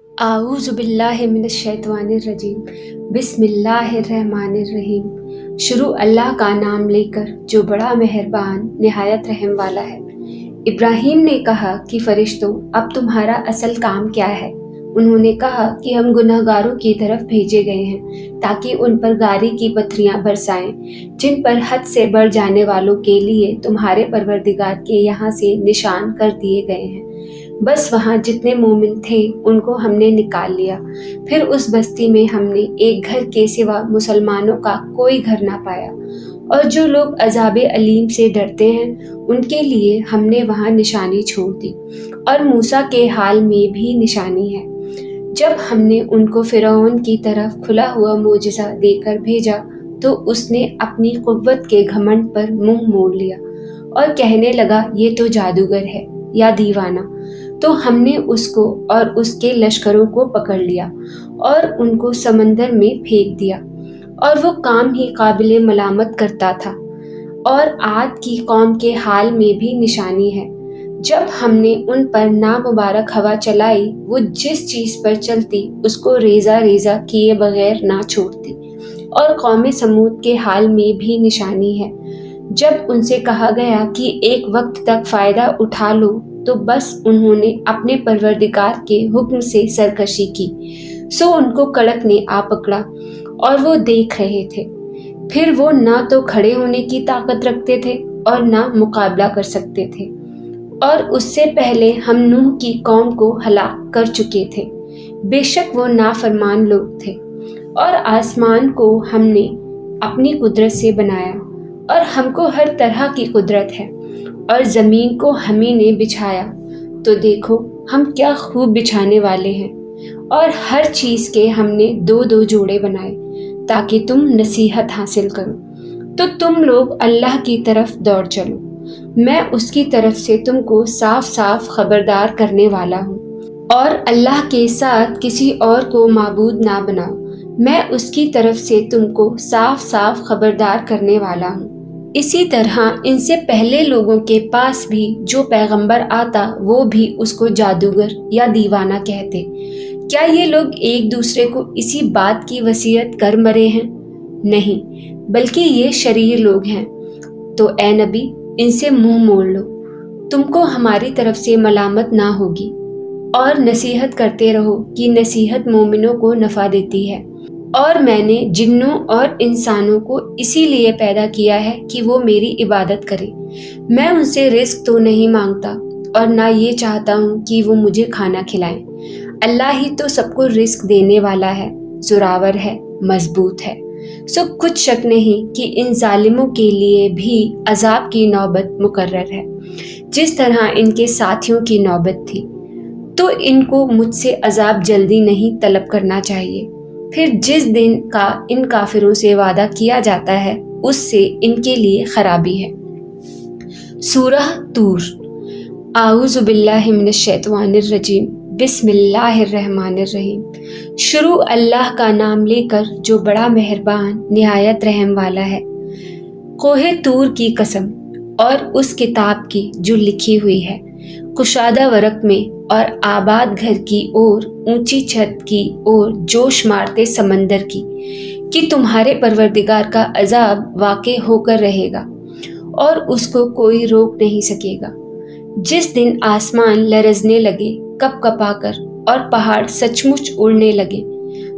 आऊज़ु बिल्लाहि मिनश्शैतानिर्रजीम। बिस्मिल्लाहिर्रहमानिर्रहीम। शुरू अल्लाह का नाम लेकर जो बड़ा मेहरबान निहायत रहम वाला है। इब्राहीम ने कहा कि फरिश्तों, अब तुम्हारा असल काम क्या है? उन्होंने कहा कि हम गुनहगारों की तरफ भेजे गए हैं ताकि उन पर गारी की पत्थरियां बरसाएं, जिन पर हद से बढ़ जाने वालों के लिए तुम्हारे परवरदिगार के यहाँ से निशान कर दिए गए हैं। बस वहाँ जितने मोमिन थे उनको हमने निकाल लिया। फिर उस बस्ती में हमने एक घर के सिवा मुसलमानों का कोई घर ना पाया, और जो लोग अज़ाबे अलीम से डरते हैं उनके लिए हमने वहाँ निशानी छोड़ दी, और मूसा के हाल में भी निशानी है। जब हमने उनको फिरौन की तरफ खुला हुआ मोजिज़ा देकर भेजा तो उसने अपनी कुव्वत के घमंड पर मुंह मोड़ लिया और कहने लगा, ये तो जादूगर है या दीवाना। तो हमने उसको और उसके लश्करों को पकड़ लिया और उनको समंदर में फेंक दिया, और वो काम ही काबिले मलामत करता था। और आद की कौम के हाल में भी निशानी है। जब हमने उन पर नामुबारक हवा चलाई, वो जिस चीज पर चलती उसको रेजा रेजा किए बगैर ना छोड़ती। और कौम समूद के हाल में भी निशानी है। जब उनसे कहा गया कि एक वक्त तक फायदा उठा लो, तो बस उन्होंने अपने परवरदिगार के हुक्म से सरकशी की, सो उनको कड़क ने आ पकड़ा और वो देख रहे थे। फिर वो ना तो खड़े होने की ताकत रखते थे और ना मुकाबला कर सकते थे। और उससे पहले हम नूह की कौम को हलाक कर चुके थे। बेशक वो नाफरमान लोग थे। और आसमान को हमने अपनी कुदरत से बनाया, और हमको हर तरह की कुदरत है। और जमीन को हमी ने बिछाया, तो देखो हम क्या खूब बिछाने वाले हैं। और हर चीज के हमने दो दो जोड़े बनाए ताकि तुम नसीहत हासिल करो। तो तुम लोग अल्लाह की तरफ दौड़ चलो, मैं उसकी तरफ से तुमको साफ साफ खबरदार करने वाला हूँ। और अल्लाह के साथ किसी और को माबूद ना बनाओ, मैं उसकी तरफ से तुमको साफ साफ खबरदार करने वाला हूँ। इसी तरह इनसे पहले लोगों के पास भी जो पैगंबर आता वो भी उसको जादूगर या दीवाना कहते। क्या ये लोग एक दूसरे को इसी बात की वसीयत कर मरे हैं? नहीं, बल्कि ये शरीर लोग हैं। तो ए नबी, इनसे मुंह मोड़ लो, तुमको हमारी तरफ से मलामत ना होगी। और नसीहत करते रहो कि नसीहत मोमिनों को नफा देती है। और मैंने जिन्नों और इंसानों को इसीलिए पैदा किया है कि वो मेरी इबादत करें। मैं उनसे रिस्क तो नहीं मांगता और ना ये चाहता हूँ कि वो मुझे खाना खिलाएं। अल्लाह ही तो सबको रिस्क देने वाला है, ज़ोरावर है, मजबूत है। सो कुछ शक नहीं कि इन जालिमों के लिए भी अजाब की नौबत मुकर्रर है, जिस तरह इनके साथियों की नौबत थी। तो इनको मुझसे अजाब जल्दी नहीं तलब करना चाहिए। फिर जिस दिन का इन काफिरों से वादा किया जाता है उससे इनके लिए खराबी है। सूरह तूर। आऊज़ु बिल्लाहि मिनश्शैतानिर्रजीम। बिस्मिल्लाहिर्रहमानिर्रहीम। शुरू अल्लाह का नाम लेकर जो बड़ा मेहरबान निहायत रहम वाला है। कोहे तूर की कसम और उस किताब की जो लिखी हुई है कुशादा वरक में, और आबाद घर की ओर, ऊंची छत की ओर, जोश मारते समंदर की, कि तुम्हारे परवरदिगार का अजाब वाक़े होकर रहेगा और उसको कोई रोक नहीं सकेगा। जिस दिन आसमान लरजने लगे कप कपाकर और पहाड़ सचमुच उड़ने लगे,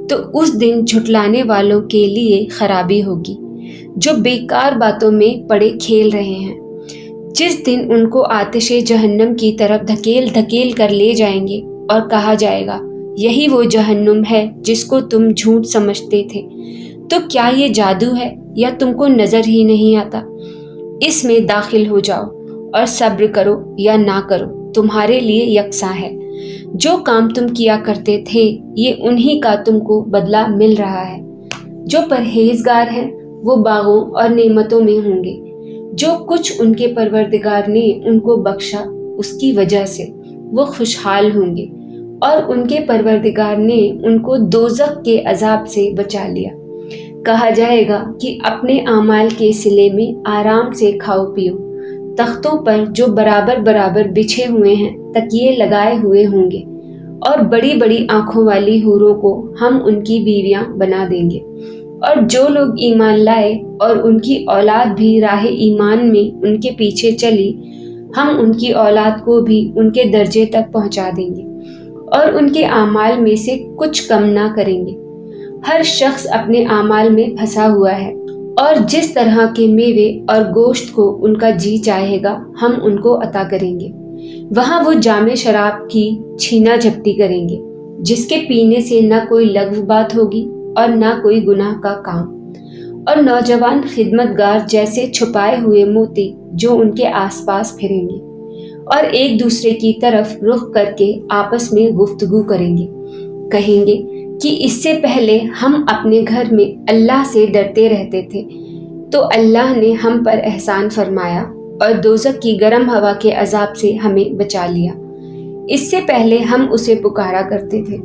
तो उस दिन झुटलाने वालों के लिए खराबी होगी जो बेकार बातों में पड़े खेल रहे हैं। जिस दिन उनको आतिशे जहन्नम की तरफ धकेल धकेल कर ले जाएंगे और कहा जाएगा, यही वो जहन्नुम है जिसको तुम झूठ समझते थे। तो क्या ये जादू है या तुमको नजर ही नहीं आता? इसमें दाखिल हो जाओ और सब्र करो या ना करो, तुम्हारे लिए यकसा है। जो काम तुम किया करते थे ये उन्हीं का तुमको बदला मिल रहा है। जो परहेजगार हैं वो बागों और नेमतों में होंगे। जो कुछ उनके परवरदिगार ने उनको बख्शा उसकी वजह से वो खुशहाल होंगे, और उनके परवरदिगार ने उनको दोज़ख के अजाब से बचा लिया। कहा जाएगा कि अपने आमाल के सिले में आराम से खाओ पियो। तख्तों पर जो बराबर बराबर बिछे हुए हैं तकिए लगाए हुए होंगे, और बड़ी बड़ी आंखों वाली हूरों को हम उनकी बीवियां बना देंगे। और जो लोग ईमान लाए और उनकी औलाद भी राह ईमान में उनके पीछे चली, हम उनकी औलाद को भी उनके दर्जे तक पहुंचा देंगे और उनके आमाल में से कुछ कम ना करेंगे। हर शख्स अपने आमाल में फंसा हुआ है और जिस तरह के मेवे और गोश्त को उनका जी चाहेगा हम उनको अता करेंगे। वहाँ वो जामे शराब की छीना झपटी करेंगे, जिसके पीने से न कोई लग़्व बात होगी और न कोई गुनाह का काम। और नौजवान खिदमतगार जैसे छुपाए हुए मोती जो उनके आसपास फिरेंगे और एक दूसरे की तरफ रुख करके आपस में गुफ्तगू करेंगे। कहेंगे कि इससे पहले हम अपने घर में अल्लाह से डरते रहते थे, तो अल्लाह ने हम पर एहसान फरमाया और दोज़ख की गर्म हवा के अजाब से हमें बचा लिया। इससे पहले हम उसे पुकारा करते थे,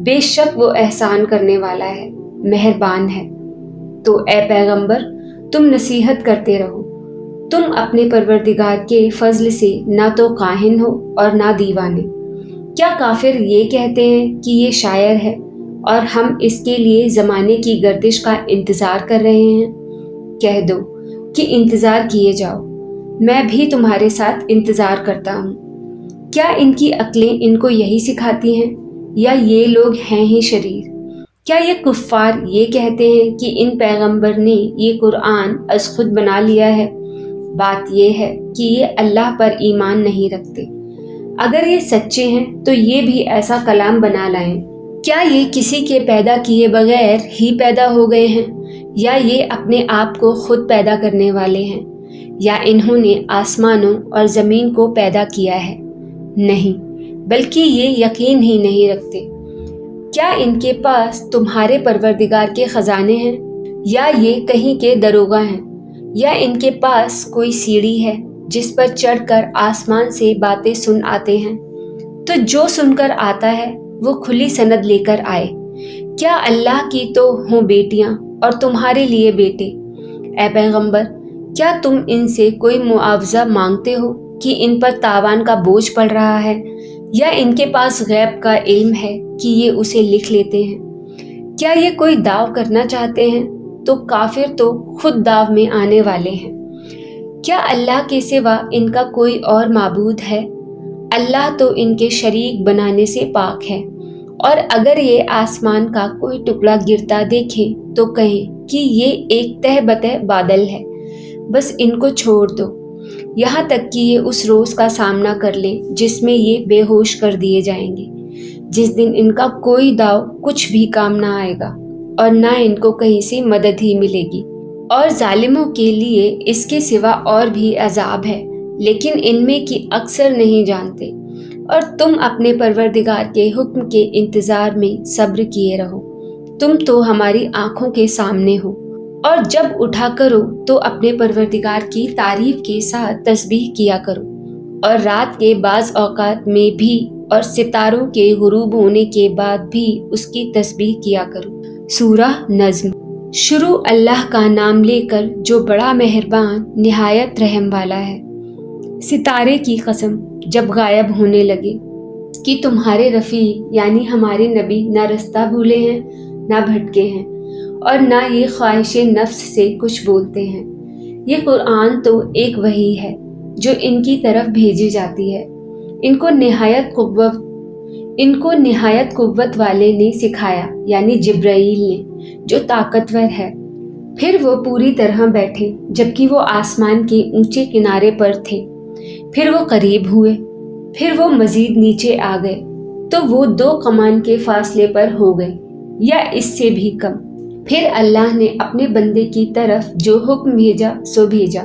बेशक वो एहसान करने वाला है, मेहरबान है। तो ए पैगंबर, तुम नसीहत करते रहो। तुम अपने परवरदिगार के फजल से ना तो काहिन हो और ना दीवाने। क्या काफिर ये कहते हैं कि ये शायर है और हम इसके लिए ज़माने की गर्दिश का इंतज़ार कर रहे हैं? कह दो कि इंतज़ार किए जाओ, मैं भी तुम्हारे साथ इंतज़ार करता हूँ। क्या इनकी अक्लें इनको यही सिखाती हैं या ये लोग हैं ही शरीर? क्या ये कुफ्फार ये कहते हैं कि इन पैगंबर ने ये कुरान अज़ खुद बना लिया है? बात ये है कि ये अल्लाह पर ईमान नहीं रखते। अगर ये सच्चे हैं तो ये भी ऐसा कलाम बना लाएं। क्या ये किसी के पैदा किए बगैर ही पैदा हो गए हैं, या ये अपने आप को खुद पैदा करने वाले हैं, या इन्होंने आसमानों और ज़मीन को पैदा किया है? नहीं, बल्कि ये यकीन ही नहीं रखते। क्या इनके पास तुम्हारे परवरदिगार के खजाने हैं, या ये कहीं के दरोगा हैं, या इनके पास कोई सीढ़ी है जिस पर चढ़कर आसमान से बातें सुन आते हैं? तो जो सुनकर आता है वो खुली सनद लेकर आए। क्या अल्लाह की तो हों बेटियां और तुम्हारे लिए बेटे? ए पैगंबर, क्या तुम इनसे कोई मुआवजा मांगते हो कि इन पर तावान का बोझ पड़ रहा है, या इनके पास गैब का इल्म है कि ये उसे लिख लेते हैं? क्या ये कोई दाव करना चाहते हैं तो काफिर तो खुद दाव में आने वाले हैं। क्या अल्लाह के सिवा इनका कोई और माबूद है? अल्लाह तो इनके शरीक बनाने से पाक है। और अगर ये आसमान का कोई टुकड़ा गिरता देखे तो कहें कि ये एक तह बतह बादल है, बस इनको छोड़ दो, यहाँ तक कि ये उस रोज़ का सामना कर लें जिसमें ये बेहोश कर दिए जाएंगे, जिस दिन इनका कोई दाव कुछ भी काम ना आएगा और ना इनको कहीं से मदद ही मिलेगी। और जालिमों के लिए इसके सिवा और भी अजाब है, लेकिन इनमें की अक्सर नहीं जानते। और तुम अपने परवरदिगार के हुक्म के इंतजार में सब्र किए रहो। तुम तो हमारी आंखों के सामने हो, और जब उठा करो तो अपने परवरदिगार की तारीफ के साथ तस्बीह किया करो, और रात के बाज औकात में भी और सितारों के गुरूब होने के बाद भी उसकी तस्बीह किया करो। सूरह नज्म। शुरू अल्लाह का नाम लेकर जो बड़ा मेहरबान निहायत रहम वाला है। सितारे की कसम जब गायब होने लगे कि तुम्हारे रफ़ी यानी हमारे नबी ना रास्ता भूले हैं ना भटके हैं, और ना ये ख्वाहिश नफ्स से कुछ बोलते हैं। ये कुरान तो एक वही है जो इनकी तरफ भेजी जाती है। इनको निहायत कुव्वत वाले ने सिखाया, यानी जिब्राइल ने, जो ताकतवर है। फिर वो पूरी तरह बैठे जबकि वो आसमान के ऊंचे किनारे पर थे। फिर वो करीब हुए, फिर वो मजीद नीचे आ गए तो वो 2 कमान के फासले पर हो गए या इससे भी कम। फिर अल्लाह ने अपने बंदे की तरफ जो हुक्म भेजा सो भेजा।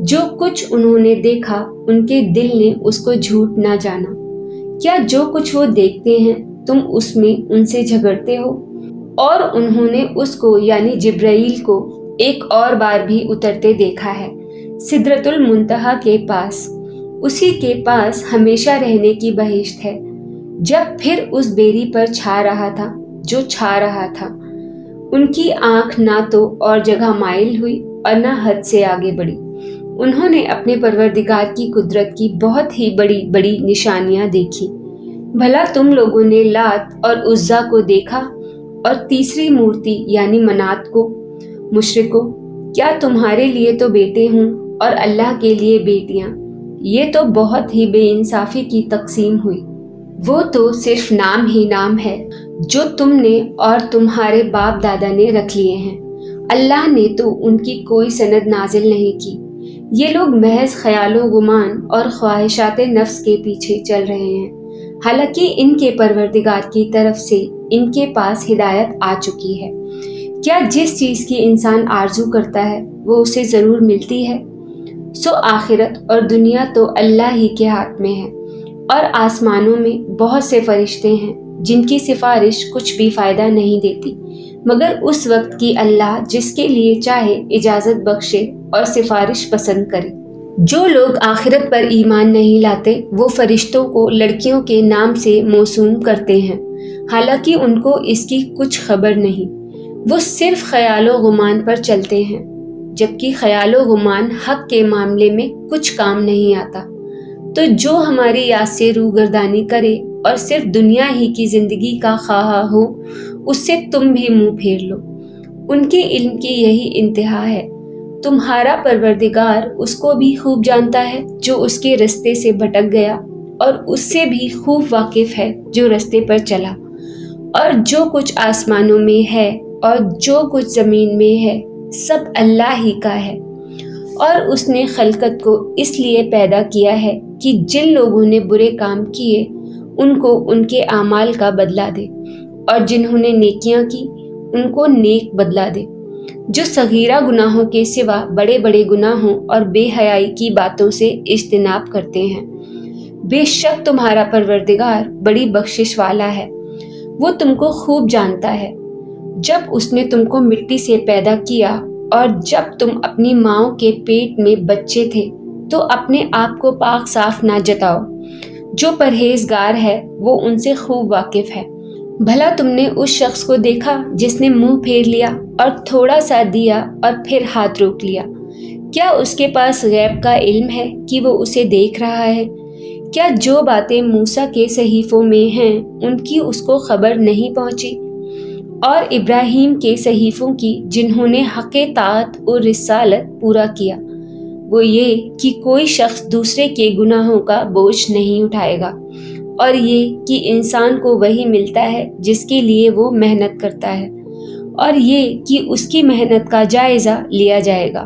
जो कुछ उन्होंने देखा उनके दिल ने उसको झूठ ना जाना। क्या जो कुछ वो देखते हैं तुम उसमें उनसे झगड़ते हो? और उन्होंने उसको यानी जिब्राइल को एक और बार भी उतरते देखा है सिदरतुल मुंतहा के पास। उसी के पास हमेशा रहने की बहिश्त है। जब फिर उस बेरी पर छा रहा था जो छा रहा था, उनकी आंख ना तो और जगह माइल हुई और ना हद से आगे बढ़ी। उन्होंने अपने परवरदिगार की कुदरत की बहुत ही बड़ी बड़ी निशानियां देखी, भला तुम लोगों ने लात और उज्जा को देखा और तीसरी मूर्ति यानी मनात को। मुशरिकों, क्या तुम्हारे लिए तो बेटे हों और अल्लाह के लिए बेटियां? ये तो बहुत ही बेइंसाफी की तकसीम हुई। वो तो सिर्फ नाम ही नाम है जो तुमने और तुम्हारे बाप दादा ने रख लिए हैं। अल्लाह ने तो उनकी कोई सनद नाजिल नहीं की। ये लोग महज ख्यालो गुमान और ख्वाहिशात नफ्स के पीछे चल रहे हैं, हालांकि इनके परवरदिगार की तरफ से इनके पास हिदायत आ चुकी है। क्या जिस चीज़ की इंसान आरजू करता है वो उसे ज़रूर मिलती है? सो आखिरत और दुनिया तो अल्लाह ही के हाथ में है, और आसमानों में बहुत से फरिश्ते हैं जिनकी सिफारिश कुछ भी फ़ायदा नहीं देती मगर उस वक्त की अल्लाह जिसके लिए चाहे इजाज़त बख्शे और सिफारिश पसंद करे। जो लोग आखिरत पर ईमान नहीं लाते वो फरिश्तों को लड़कियों के नाम से मौसूम करते हैं, हालांकि उनको इसकी कुछ खबर नहीं। वो सिर्फ ख्यालो गुमान पर चलते हैं, जबकि ख्यालो गुमान हक के मामले में कुछ काम नहीं आता। तो जो हमारी याद से रूगर्दानी करे और सिर्फ दुनिया ही की जिंदगी का ख्वाहा हो, उससे तुम भी मुंह फेर लो। उनके इल्म की यही इंतहा है। तुम्हारा परवरदिगार उसको भी खूब जानता है जो उसके रास्ते से भटक गया, और उससे भी खूब वाकिफ है जो रास्ते पर चला। और जो कुछ आसमानों में है और जो कुछ जमीन में है सब अल्लाह ही का है। और उसने खलकत को इसलिए पैदा किया है कि जिन लोगों ने बुरे काम किए उनको उनके आमाल का बदला दे, और जिन्होंने नेकियां की उनको नेक बदला दे। जो सगीरा गुनाहों के सिवा बड़े बड़े गुनाहों और बेहयाई की बातों से इज्तिनाब करते हैं। बेशक तुम्हारा परवरदिगार बड़ी बख्शिश वाला है, वो तुमको खूब जानता है। जब उसने तुमको मिट्टी से पैदा किया और जब तुम अपनी माँ के पेट में बच्चे थे तो अपने आप को पाक साफ ना जताओ। जो परहेजगार है वो उनसे खूब वाकिफ है। भला तुमने उस शख्स को देखा जिसने मुंह फेर लिया और थोड़ा सा दिया और फिर हाथ रोक लिया? क्या उसके पास गैब का इल्म है कि वो उसे देख रहा है? क्या जो बातें मूसा के सहीफों में हैं उनकी उसको खबर नहीं पहुंची? और इब्राहिम के सहीफों की जिन्होंने हक़े ताअत और रिसालत पूरा किया, वो ये कि कोई शख्स दूसरे के गुनाहों का बोझ नहीं उठाएगा, और ये कि इंसान को वही मिलता है जिसके लिए वो मेहनत करता है, और ये कि उसकी मेहनत का जायजा लिया जाएगा,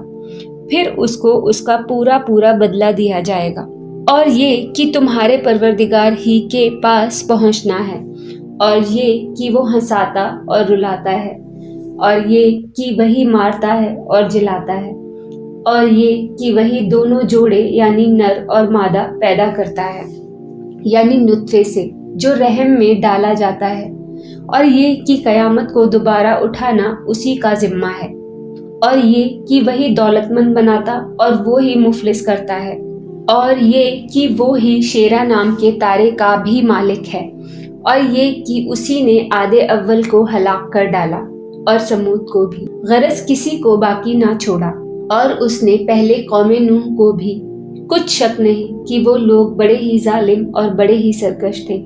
फिर उसको उसका पूरा पूरा बदला दिया जाएगा। और ये कि तुम्हारे परवरदिगार ही के पास पहुंचना है, और ये कि वो हंसाता और रुलाता है, और ये कि वही मारता है और जिलाता है, और ये कि वही दोनों जोड़े यानी नर और मादा पैदा करता है, यानी नुत्फे से जो रहम में डाला जाता है, और ये कि कयामत को दोबारा उठाना उसी का जिम्मा है, और ये कि वही दौलतमंद बनाता और वो ही मुफलिस करता है, और ये कि वो ही शेरा नाम के तारे का भी मालिक है, और ये कि उसी ने आदे अव्वल को हलाक कर डाला और समूद को भी, गरज किसी को बाकी ना छोड़ा, और उसने पहले कौमे नूह को भी। कुछ शक नहीं कि वो लोग बड़े ही जालिम और बड़े ही सरकश थे,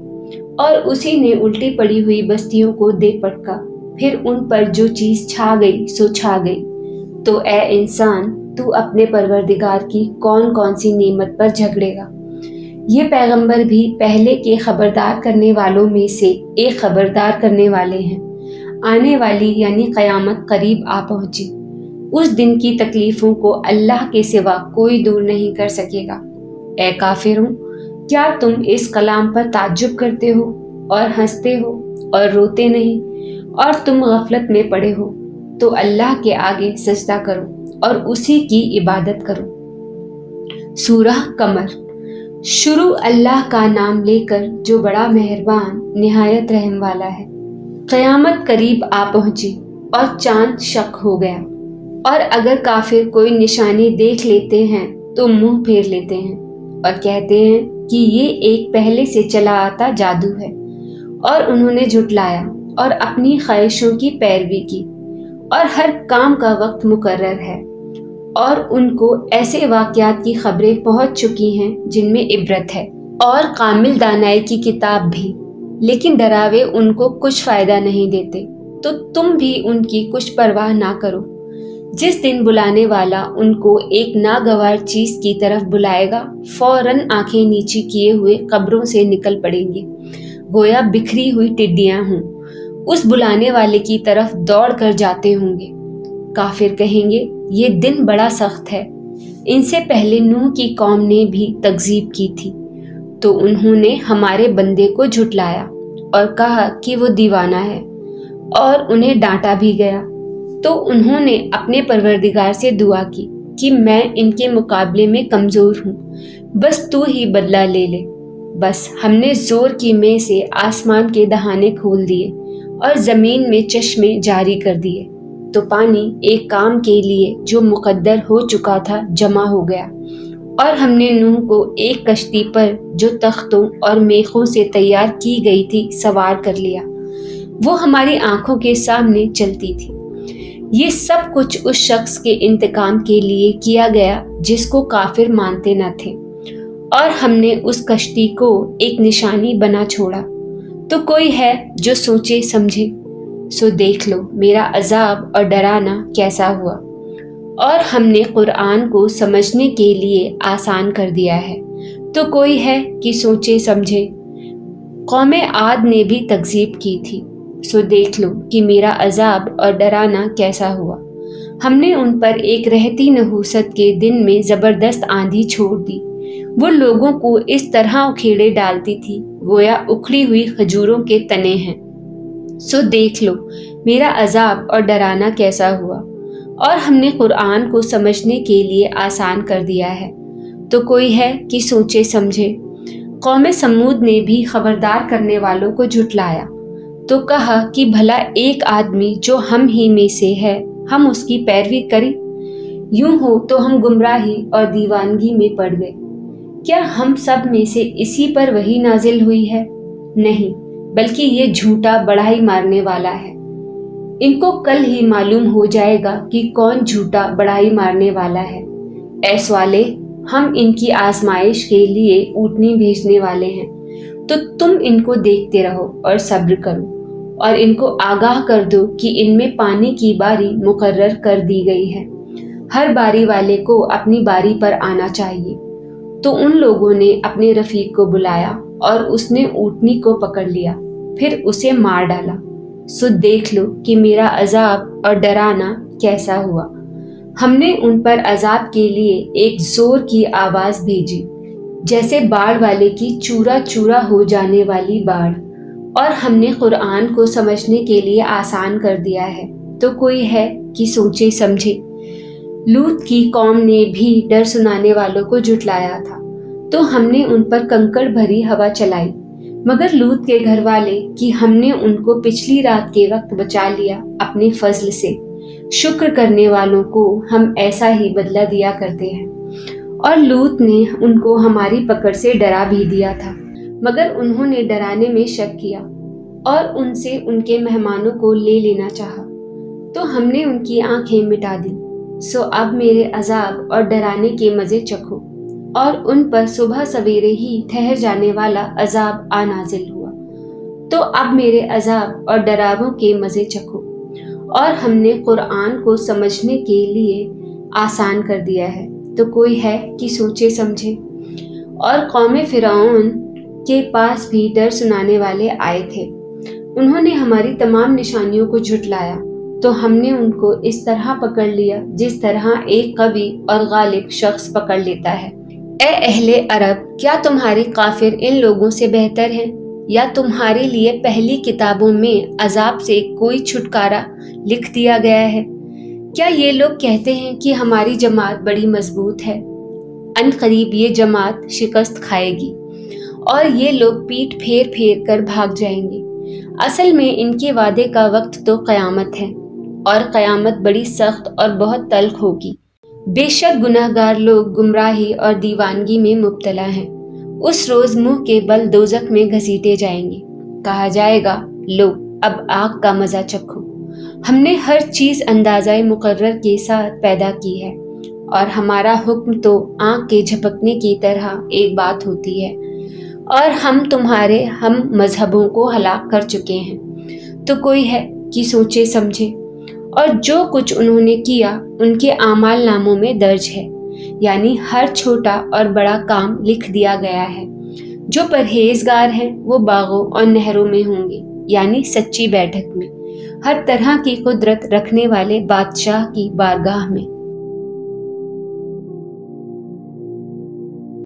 और उसी ने उल्टी पड़ी हुई बस्तियों को दे पटका, फिर उन पर जो चीज छा गई सो छा गई। तो ए इंसान, तू अपने परवरदिगार की कौन कौन सी नेमत पर झगड़ेगा? ये पैगंबर भी पहले के खबरदार करने वालों में से एक खबरदार करने वाले हैं। आने वाली यानी क़यामत करीब आ पहुंची। उस दिन की तकलीफों को अल्लाह के सिवा कोई दूर नहीं कर सकेगा। ए काफिरों, क्या तुम इस कलाम पर ताज्जुब करते हो और हंसते हो और रोते नहीं, और तुम गफलत में पड़े हो? तो अल्लाह के आगे सजदा करो और उसी की इबादत करो। सूरह कमर। शुरू अल्लाह का नाम लेकर जो बड़ा मेहरबान निहायत रहम वाला है। क़यामत करीब आ पहुंची और चांद शक हो गया, और अगर काफिर कोई निशानी देख लेते हैं तो मुंह फेर लेते हैं और कहते हैं कि ये एक पहले से चला आता जादू है, और उन्होंने झुटलाया और अपनी ख्वाहिशों की पैरवी की, और हर काम का वक्त मुकर्रर है, और उनको ऐसे वाक़यात की खबरें पहुंच चुकी हैं जिनमें इबरत है। اور کامل دانائی کی کتاب بھی، لیکن ڈراوے ان کو کچھ فائدہ نہیں دیتے، تو تم بھی ان کی کچھ پرواہ نہ کرو۔ جس دن بلانے والا ان کو ایک ناگوار چیز کی طرف بلائے گا، فوراً آنکھیں نیچی کیے ہوئے قبروں سے نکل پڑیں گے، گویا بکھری ہوئی ٹڈیاں ہوں، اس بلانے والے کی طرف دوڑ کر جاتے ہوں گے۔ کافر کہیں گے یہ دن بڑا سخت ہے، ان سے پہلے نوح کی قوم نے بھی تکذیب کی تھی، تو انہوں نے ہمارے بندے کو جھٹلایا اور کہا کہ وہ دیوانہ ہے، اور انہیں ڈانٹا بھی گیا۔ تو انہوں نے اپنے پروردگار سے دعا کی کہ میں ان کے مقابلے میں کمزور ہوں، بس تو ہی بدلہ لے لے۔ بس ہم نے زور کی مے سے آسمان کے دہانے کھول دیے اور زمین میں چشمے جاری کر دیے، تو پانی ایک کام کے لیے جو مقدر ہو چکا تھا جمع ہو گیا، اور ہم نے نوح کو ایک کشتی پر جو تختوں اور میخوں سے تیار کی گئی تھی سوار کر لیا، وہ ہماری آنکھوں کے سامنے چلتی تھی۔ یہ سب کچھ اس شخص کے انتقام کے لیے کیا گیا جس کو کافر مانتے نہ تھے، اور ہم نے اس کشتی کو ایک نشانی بنا چھوڑا۔ تو کوئی ہے جو سوچے سمجھے، سو دیکھ لو میرا عذاب اور ڈرانا کیسا ہوا۔ اور ہم نے قرآن کو سمجھنے کے لیے آسان کر دیا ہے، تو کوئی ہے کہ سوچے سمجھے۔ قوم عاد نے بھی تکذیب کی تھی، سو دیکھ لو کہ میرا عذاب اور ڈرانا کیسا ہوا۔ ہم نے ان پر ایک رہتی نحوست کے دن میں زبردست آندھی چھوڑ دی، وہ لوگوں کو اس طرح اکھیڑے ڈالتی تھی گویا اکھڑی ہوئی کھجوروں کے تنے ہیں۔ سو دیکھ لو میرا عذاب اور ڈرانا کیسا ہوا۔ اور ہم نے قرآن کو سمجھنے کے لیے آسان کر دیا ہے، تو کوئی ہے کہ سوچے سمجھے۔ قوم سمود نے بھی خبردار کرنے والوں کو جھٹلایا، تو کہا کہ بھلا ایک آدمی جو ہم ہی میں سے ہے، ہم اس کی پیروی کریں؟ یوں ہو تو ہم گمراہی اور دیوانگی میں پڑ گئے۔ کیا ہم سب میں سے اسی پر وحی نازل ہوئی ہے؟ نہیں، بلکہ یہ جھوٹا بڑائی مارنے والا ہے۔ ان کو کل ہی معلوم ہو جائے گا کہ کون جھوٹا بڑائی مارنے والا ہے۔ اے سوالے، ہم ان کی آزمائش کے لیے اونٹنی بھیجنے والے ہیں، تو تم ان کو دیکھتے رہو اور صبر کرو، اور ان کو آگاہ کر دو کہ ان میں پانی کی باری مقرر کر دی گئی ہے، ہر باری والے کو اپنی باری پر آنا چاہیے۔ تو ان لوگوں نے اپنے رفیق کو بلایا اور اس نے اونٹنی کو پکڑ لیا، پھر اسے مار ڈالا۔ سو دیکھ لو کہ میرا عذاب اور ڈرانا کیسا ہوا۔ ہم نے ان پر عذاب کے لیے ایک زور کی آواز بھیجی، جیسے باڑ والے کی چورا چورا ہو جانے والی باڑ، اور ہم نے قرآن کو سمجھنے کے لیے آسان کر دیا ہے، تو کوئی ہے کہ سوچے سمجھے۔ لوط کی قوم نے بھی ڈر سنانے والوں کو جھٹلایا تھا، تو ہم نے ان پر کنکڑ بھری ہوا چلائی، مگر لوط کے گھر والے کہ ہم نے ان کو پچھلی رات کے وقت بچا لیا اپنے فضل سے۔ شکر کرنے والوں کو ہم ایسا ہی بدلہ دیا کرتے ہیں۔ اور لوط نے ان کو ہماری پکڑ سے ڈرا بھی دیا تھا، مگر انہوں نے ڈرانے میں شک کیا اور ان سے ان کے مہمانوں کو لے لینا چاہا، تو ہم نے ان کی آنکھیں مٹا دی۔ سو اب میرے عذاب اور ڈرانے کے مزے چکھو، اور ان پر صبح سویرے ہی ٹھہر جانے والا عذاب آ نازل ہوا۔ تو اب میرے عذاب اور ڈراووں کے مزے چکھو۔ اور ہم نے قرآن کو سمجھنے کے لیے آسان کر دیا ہے، تو کوئی ہے کہ سوچے سمجھے۔ اور قوم فرعون کے پاس بھی ڈر سنانے والے آئے تھے، انہوں نے ہماری تمام نشانیوں کو جھٹلایا، تو ہم نے ان کو اس طرح پکڑ لیا جس طرح ایک قوی اور غالب شخص پکڑ لیتا ہے۔ اے اہل عرب، کیا تمہارے کافر ان لوگوں سے بہتر ہیں؟ یا تمہارے لیے پہلی کتابوں میں عذاب سے کوئی چھٹکارا لکھ دیا گیا ہے؟ کیا یہ لوگ کہتے ہیں کہ ہماری جماعت بڑی مضبوط ہے؟ ان قریب یہ جماعت شکست کھائے گی، اور یہ لوگ پیٹ پھیر پھیر کر بھاگ جائیں گے۔ اصل میں ان کے وعدے کا وقت تو قیامت ہے، اور قیامت بڑی سخت اور بہت تلخ ہوگی۔ بے شک گناہگار لوگ گمراہی اور دیوانگی میں مبتلا ہیں۔ اس روز منہ کے بل دوزخ میں گھسیٹے جائیں گے، کہا جائے گا لو اب آگ کا مزہ چکھو۔ ہم نے ہر چیز اندازہ مقرر کے ساتھ پیدا کی ہے، اور ہمارا حکم تو آنکھ کے جھپکنے کی طرح ایک بات ہوتی ہے۔ اور ہم تمہارے ہم مذہبوں کو ہلاک کر چکے ہیں۔ تو کوئی ہے کہ سوچے سمجھے، اور جو کچھ انہوں نے کیا ان کے اعمال ناموں میں درج ہے، یعنی ہر چھوٹا اور بڑا کام لکھ دیا گیا ہے۔ جو پرہیزگار ہیں وہ باغوں اور نہروں میں ہوں گے، یعنی سچی بیٹھک میں، ہر طرح کی قدرت رکھنے والے بادشاہ کی بارگاہ میں۔